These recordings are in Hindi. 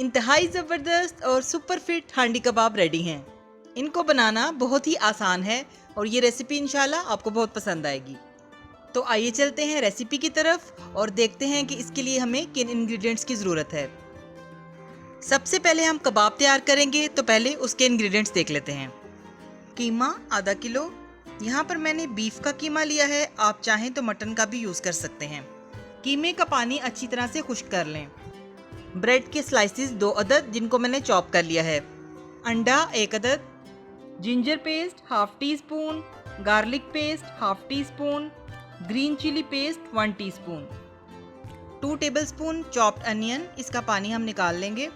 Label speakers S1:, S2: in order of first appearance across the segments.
S1: इंतहाई ज़बरदस्त और सुपर फिट हांडी कबाब रेडी हैं। इनको बनाना बहुत ही आसान है और ये रेसिपी इंशाल्लाह आपको बहुत पसंद आएगी। तो आइए चलते हैं रेसिपी की तरफ और देखते हैं कि इसके लिए हमें किन इंग्रेडिएंट्स की ज़रूरत है। सबसे पहले हम कबाब तैयार करेंगे, तो पहले उसके इंग्रेडिएंट्स देख लेते हैं। कीमा आधा किलो, यहाँ पर मैंने बीफ का कीमा लिया है, आप चाहें तो मटन का भी यूज़ कर सकते हैं। कीमे का पानी अच्छी तरह से खुश्क कर लें। ब्रेड के स्लाइसिस 2 अदद जिनको मैंने चॉप कर लिया है। अंडा 1 अदद, ginger paste half teaspoon, garlic paste half teaspoon, green chilli paste 1 teaspoon, 2 tablespoon chopped onion, इसका पानी हम निकाल लेंगे।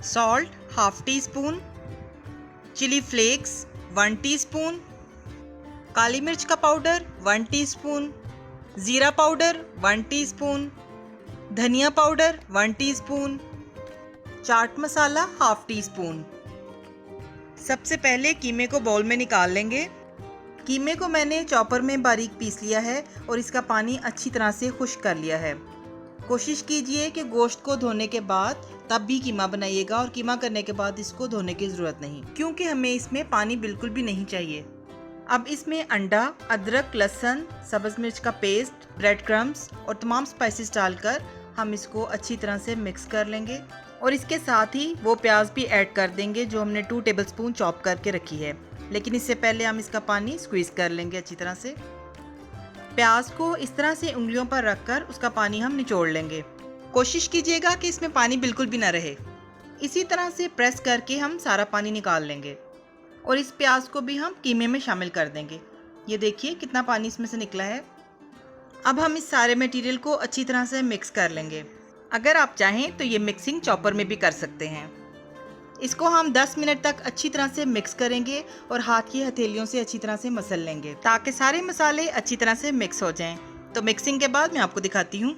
S1: Salt half teaspoon, chilli flakes 1 teaspoon, काली मिर्च का पाउडर 1 टीस्पून, ज़ीरा पाउडर 1 टीस्पून, धनिया powder 1 teaspoon, chaat masala half teaspoon. सबसे पहले कीमे को बाउल में निकाल लेंगे। कीमे को मैंने चॉपर में बारीक पीस लिया है और इसका पानी अच्छी तरह से खुश्क कर लिया है। कोशिश कीजिए कि गोश्त को धोने के बाद तब भी कीमा बनाइएगा और कीमा करने के बाद इसको धोने की ज़रूरत नहीं, क्योंकि हमें इसमें पानी बिल्कुल भी नहीं चाहिए। अब इसमें अंडा, अदरक, लहसुन, सब्ज़ मिर्च का पेस्ट, ब्रेड क्रम्स और तमाम स्पाइसेस डालकर हम इसको अच्छी तरह से मिक्स कर लेंगे और इसके साथ ही वो प्याज भी ऐड कर देंगे जो हमने 2 टेबलस्पून चॉप करके रखी है। लेकिन इससे पहले हम इसका पानी स्क्वीज़ कर लेंगे अच्छी तरह से। प्याज को इस तरह से उंगलियों पर रखकर उसका पानी हम निचोड़ लेंगे। कोशिश कीजिएगा कि इसमें पानी बिल्कुल भी ना रहे। इसी तरह से प्रेस करके हम सारा पानी निकाल लेंगे और इस प्याज को भी हम कीमे में शामिल कर देंगे। ये देखिए कितना पानी इसमें से निकला है। अब हम इस सारे मटेरियल को अच्छी तरह से मिक्स कर लेंगे। अगर आप चाहें तो ये मिक्सिंग चॉपर में भी कर सकते हैं। इसको हम 10 मिनट तक अच्छी तरह से मिक्स करेंगे और हाथ की हथेलियों से अच्छी तरह से मसल लेंगे ताकि सारे मसाले अच्छी तरह से मिक्स हो जाएं। तो मिक्सिंग के बाद मैं आपको दिखाती हूँ।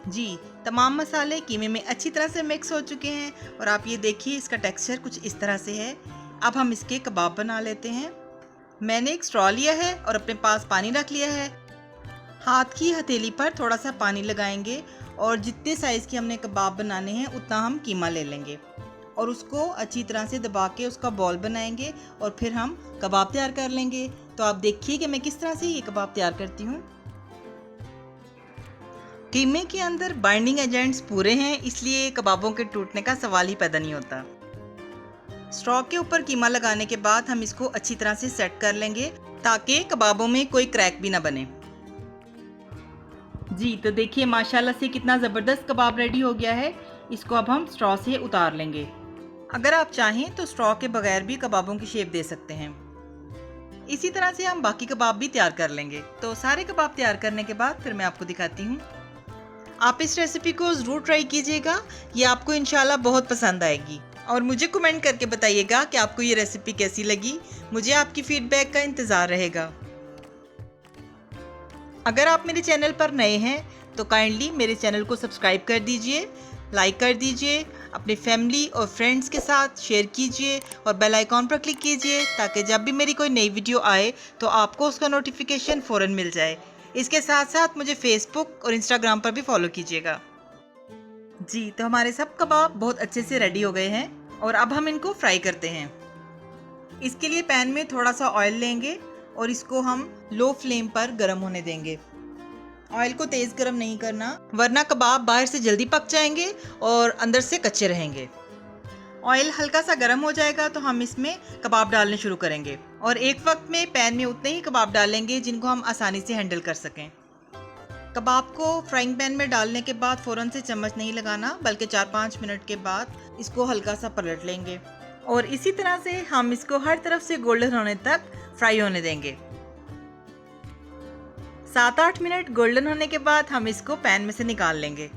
S1: जी, तमाम मसाले कीमे में अच्छी तरह से मिक्स हो चुके हैं और आप ये देखिए इसका टेक्सचर कुछ इस तरह से है। अब हम इसके कबाब बना लेते हैं। मैंने एक स्ट्रॉ लिया है और अपने पास पानी रख लिया है। हाथ की हथेली पर थोड़ा सा पानी लगाएंगे और जितने साइज़ के हमने कबाब बनाने हैं उतना हम कीमा ले लेंगे और उसको अच्छी तरह से दबा के उसका बॉल बनाएंगे और फिर हम कबाब तैयार कर लेंगे। तो आप देखिए कि मैं किस तरह से ये कबाब तैयार करती हूँ। कीमे के अंदर बाइंडिंग एजेंट्स पूरे हैं, इसलिए कबाबों के टूटने का सवाल ही पैदा नहीं होता। स्ट्रॉ के ऊपर कीमा लगाने के बाद हम इसको अच्छी तरह से सेट कर लेंगे ताकि कबाबों में कोई क्रैक भी ना बने। जी, तो देखिए माशाल्लाह से कितना ज़बरदस्त कबाब रेडी हो गया है। इसको अब हम स्ट्रॉ से उतार लेंगे। अगर आप चाहें तो स्ट्रॉ के बगैर भी कबाबों की शेप दे सकते हैं। इसी तरह से हम बाकी कबाब भी तैयार कर लेंगे। तो सारे कबाब तैयार करने के बाद फिर मैं आपको दिखाती हूँ। आप इस रेसिपी को ज़रूर ट्राई कीजिएगा, ये आपको इंशाल्लाह बहुत पसंद आएगी और मुझे कमेंट करके बताइएगा कि आपको ये रेसिपी कैसी लगी। मुझे आपकी फीडबैक का इंतज़ार रहेगा। अगर आप मेरे चैनल पर नए हैं तो काइंडली मेरे चैनल को सब्सक्राइब कर दीजिए, लाइक कर दीजिए, अपने फैमिली और फ्रेंड्स के साथ शेयर कीजिए और बेल आइकॉन पर क्लिक कीजिए ताकि जब भी मेरी कोई नई वीडियो आए तो आपको उसका नोटिफिकेशन फ़ौरन मिल जाए। इसके साथ साथ मुझे फेसबुक और इंस्टाग्राम पर भी फॉलो कीजिएगा। जी, तो हमारे सब कबाब बहुत अच्छे से रेडी हो गए हैं और अब हम इनको फ्राई करते हैं। इसके लिए पैन में थोड़ा सा ऑयल लेंगे और इसको हम लो फ्लेम पर गर्म होने देंगे। ऑयल को तेज़ गर्म नहीं करना, वरना कबाब बाहर से जल्दी पक जाएंगे और अंदर से कच्चे रहेंगे। ऑयल हल्का सा गर्म हो जाएगा तो हम इसमें कबाब डालने शुरू करेंगे और एक वक्त में पैन में उतने ही कबाब डालेंगे जिनको हम आसानी से हैंडल कर सकें। कबाब को फ्राइंग पैन में डालने के बाद फ़ौरन से चम्मच नहीं लगाना, बल्कि 4-5 मिनट के बाद इसको हल्का सा पलट लेंगे और इसी तरह से हम इसको हर तरफ से गोल्डन होने तक फ्राई होने देंगे। 7-8 मिनट गोल्डन होने के बाद हम इसको पैन में से निकाल लेंगे।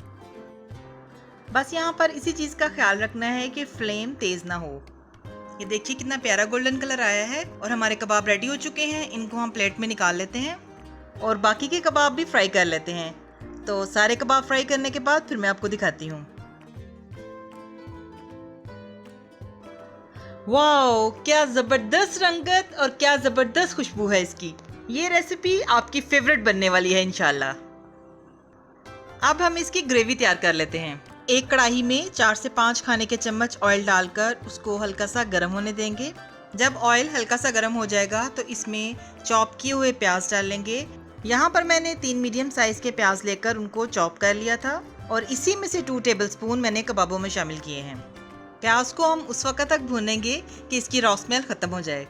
S1: बस यहाँ पर इसी चीज़ का ख्याल रखना है कि फ्लेम तेज़ ना हो। ये देखिए कितना प्यारा गोल्डन कलर आया है और हमारे कबाब रेडी हो चुके हैं। इनको हम प्लेट में निकाल लेते हैं और बाकी के कबाब भी फ्राई कर लेते हैं। तो सारे कबाब फ्राई करने के बाद फिर मैं आपको दिखाती हूँ। वाओ, क्या ज़बरदस्त रंगत और क्या ज़बरदस्त खुशबू है इसकी। ये रेसिपी आपकी फेवरेट बनने वाली है इंशाल्लाह। अब हम इसकी ग्रेवी तैयार कर लेते हैं। एक कढ़ाई में 4 से 5 खाने के चम्मच ऑयल डालकर उसको हल्का सा गर्म होने देंगे। जब ऑयल हल्का सा गर्म हो जाएगा तो इसमें चॉप किए हुए प्याज डालेंगे। यहाँ पर मैंने 3 मीडियम साइज के प्याज लेकर उनको चॉप कर लिया था और इसी में से 2 टेबलस्पून मैंने कबाबों में शामिल किए हैं। प्याज को हम उस वक्त तक भूनेंगे कि इसकी रॉ स्मेल खत्म हो जाए।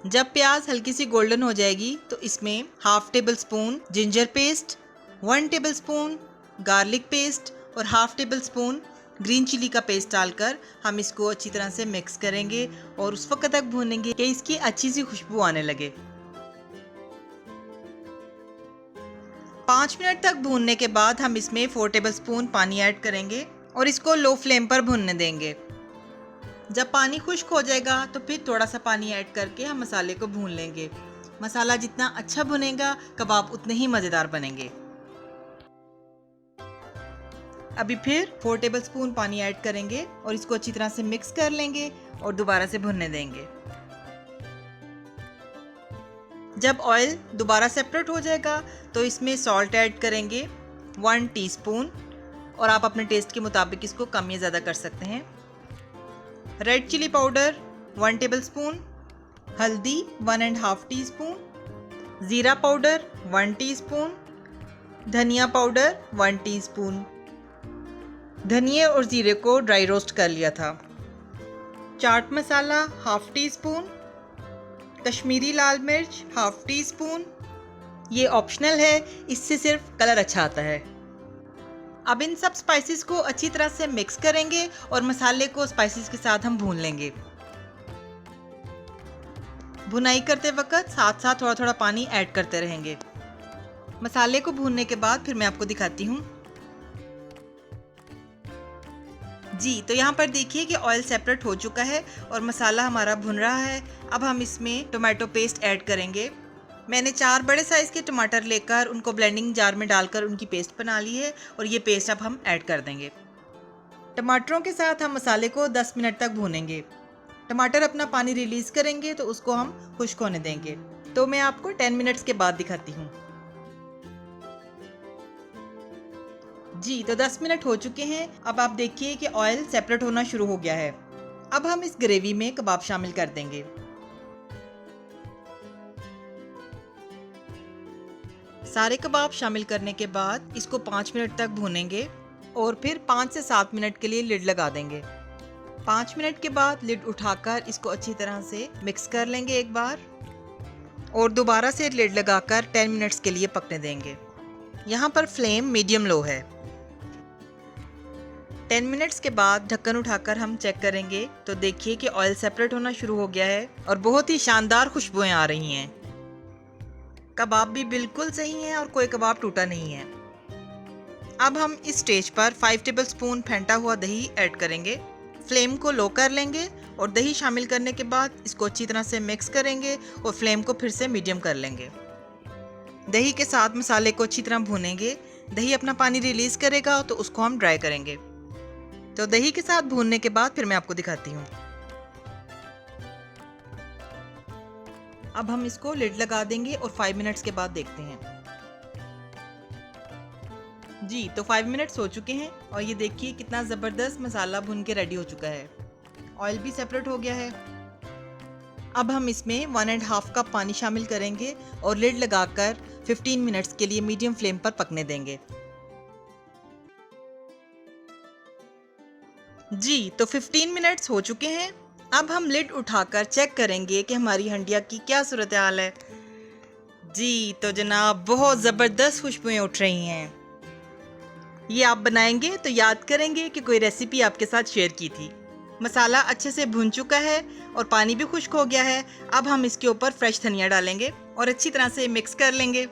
S1: जब प्याज हल्की सी गोल्डन हो जाएगी तो इसमें half tablespoon ginger paste, 1 tablespoon garlic paste और half tablespoon green chilli का पेस्ट डालकर हम इसको अच्छी तरह से मिक्स करेंगे और उस वक्त तक भूनेंगे कि इसकी अच्छी सी खुशबू आने लगे। 5 मिनट तक भूनने के बाद हम इसमें 4 टेबल स्पून पानी ऐड करेंगे और इसको लो फ्लेम पर भूनने देंगे। जब पानी खुश्क हो जाएगा तो फिर थोड़ा सा पानी ऐड करके हम मसाले को भून लेंगे। मसाला जितना अच्छा भुनेगा कबाब उतने ही मज़ेदार बनेंगे। अभी फिर 4 टेबल स्पून पानी ऐड करेंगे और इसको अच्छी तरह से मिक्स कर लेंगे और दोबारा से भुनने देंगे। जब ऑयल दोबारा सेपरेट हो जाएगा तो इसमें सॉल्ट ऐड करेंगे 1 टीस्पून और आप अपने टेस्ट के मुताबिक इसको कम या ज़्यादा कर सकते हैं। Red chilli powder 1 tablespoon, हल्दी 1.5 टीस्पून, ज़ीरा पाउडर 1 टीस्पून, धनिया पाउडर 1 टीस्पून। धनिए और ज़ीरे को ड्राई रोस्ट कर लिया था। Chaat masala half teaspoon, Kashmiri लाल मिर्च हाफ टी स्पून। ये ऑप्शनल है, इससे सिर्फ कलर अच्छा आता है। अब इन सब स्पाइसेस को अच्छी तरह से मिक्स करेंगे और मसाले को स्पाइसेस के साथ हम भून लेंगे। भुनाई करते वक्त साथ साथ थोड़ा थोड़ा पानी ऐड करते रहेंगे। मसाले को भूनने के बाद फिर मैं आपको दिखाती हूँ। जी, तो यहाँ पर देखिए कि ऑयल सेपरेट हो चुका है और मसाला हमारा भुन रहा है। अब हम इसमें टोमेटो पेस्ट ऐड करेंगे। मैंने 4 बड़े साइज़ के टमाटर लेकर उनको ब्लेंडिंग जार में डालकर उनकी पेस्ट बना ली है और ये पेस्ट अब हम ऐड कर देंगे। टमाटरों के साथ हम मसाले को 10 मिनट तक भूनेंगे। टमाटर अपना पानी रिलीज़ करेंगे तो उसको हम खुश्क होने देंगे। तो मैं आपको 10 मिनट्स के बाद दिखाती हूँ। जी, तो 10 मिनट हो चुके हैं। अब आप देखिए कि ऑयल सेपरेट होना शुरू हो गया है। अब हम इस ग्रेवी में कबाब शामिल कर देंगे। सारे कबाब शामिल करने के बाद इसको 5 मिनट तक भूनेंगे और फिर 5 से 7 मिनट के लिए लिड लगा देंगे। 5 मिनट के बाद लिड उठाकर इसको अच्छी तरह से मिक्स कर लेंगे एक बार और दोबारा से लिड लगाकर 10 मिनट्स के लिए पकने देंगे। यहाँ पर फ्लेम मीडियम लो है। 10 मिनट्स के बाद ढक्कन उठाकर हम चेक करेंगे तो देखिए कि ऑयल सेपरेट होना शुरू हो गया है और बहुत ही शानदार खुशबुएं आ रही हैं। कबाब भी बिल्कुल सही हैं और कोई कबाब टूटा नहीं है। अब हम इस स्टेज पर 5 टेबल स्पून फेंटा हुआ दही ऐड करेंगे। फ्लेम को लो कर लेंगे और दही शामिल करने के बाद इसको अच्छी तरह से मिक्स करेंगे और फ्लेम को फिर से मीडियम कर लेंगे। दही के साथ मसाले को अच्छी तरह भूनेंगे। दही अपना पानी रिलीज़ करेगा तो उसको हम ड्राई करेंगे। तो दही के साथ भूनने के बाद फिर मैं आपको दिखाती हूँ। अब हम इसको लिड लगा देंगे और 5 मिनट्स के बाद देखते हैं। जी, तो 5 मिनट्स हो चुके हैं और ये देखिए कितना ज़बरदस्त मसाला भुन के रेडी हो चुका है। ऑयल भी सेपरेट हो गया है। अब हम इसमें 1.5 कप पानी शामिल करेंगे और लिड लगाकर 15 मिनट्स के लिए मीडियम फ्लेम पर पकने देंगे। जी, तो 15 मिनट्स हो चुके हैं। अब हम लिड उठाकर चेक करेंगे कि हमारी हंडिया की क्या सूरत हाल है। जी, तो जनाब बहुत ज़बरदस्त खुशबुएं उठ रही हैं। ये आप बनाएंगे तो याद करेंगे कि कोई रेसिपी आपके साथ शेयर की थी। मसाला अच्छे से भुन चुका है और पानी भी खुश्क हो गया है। अब हम इसके ऊपर फ्रेश धनिया डालेंगे और अच्छी तरह से मिक्स कर लेंगे।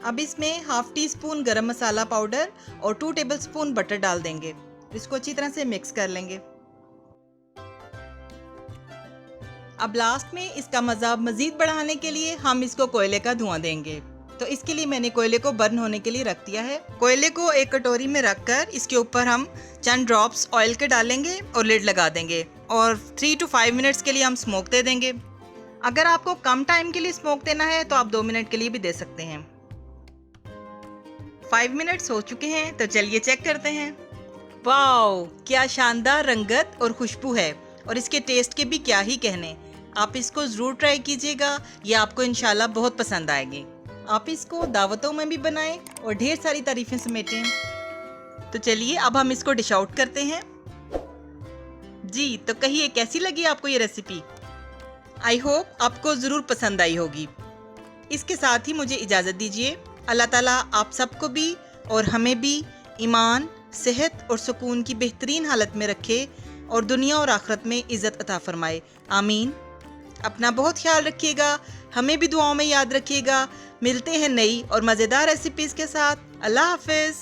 S1: अब इसमें हाफ टी स्पून गरम मसाला पाउडर और 2 टेबल स्पून बटर डाल देंगे। इसको अच्छी तरह से मिक्स कर लेंगे। अब लास्ट में इसका मज़ा मज़ीद बढ़ाने के लिए हम इसको कोयले का धुआं देंगे। तो इसके लिए मैंने कोयले को बर्न होने के लिए रख दिया है। कोयले को एक कटोरी में रखकर इसके ऊपर हम चंद ड्रॉप्स ऑयल के डालेंगे और लिड लगा देंगे और 3 to 5 मिनट्स के लिए हम स्मोक दे देंगे। अगर आपको कम टाइम के लिए स्मोक देना है तो आप 2 मिनट के लिए भी दे सकते हैं। 5 मिनट्स हो चुके हैं, तो चलिए चेक करते हैं। वाओ, क्या शानदार रंगत और खुशबू है, और इसके टेस्ट के भी क्या ही कहने। आप इसको ज़रूर ट्राई कीजिएगा, ये आपको इंशाल्लाह बहुत पसंद आएगी। आप इसको दावतों में भी बनाएं और ढेर सारी तारीफें समेटें। तो चलिए अब हम इसको डिश आउट करते हैं। जी, तो कहिए कैसी लगी आपको ये रेसिपी। आई होप आपको ज़रूर पसंद आई होगी। इसके साथ ही मुझे इजाज़त दीजिए। अल्लाह ताला आप सबको भी और हमें भी ईमान, सेहत और सुकून की बेहतरीन हालत में रखे और दुनिया और आखिरत में इज़्ज़त अता फरमाए। आमीन। अपना बहुत ख्याल रखिएगा, हमें भी दुआओं में याद रखिएगा। मिलते हैं नई और मज़ेदार रेसिपीज़ के साथ। अल्लाह हाफ़िज़।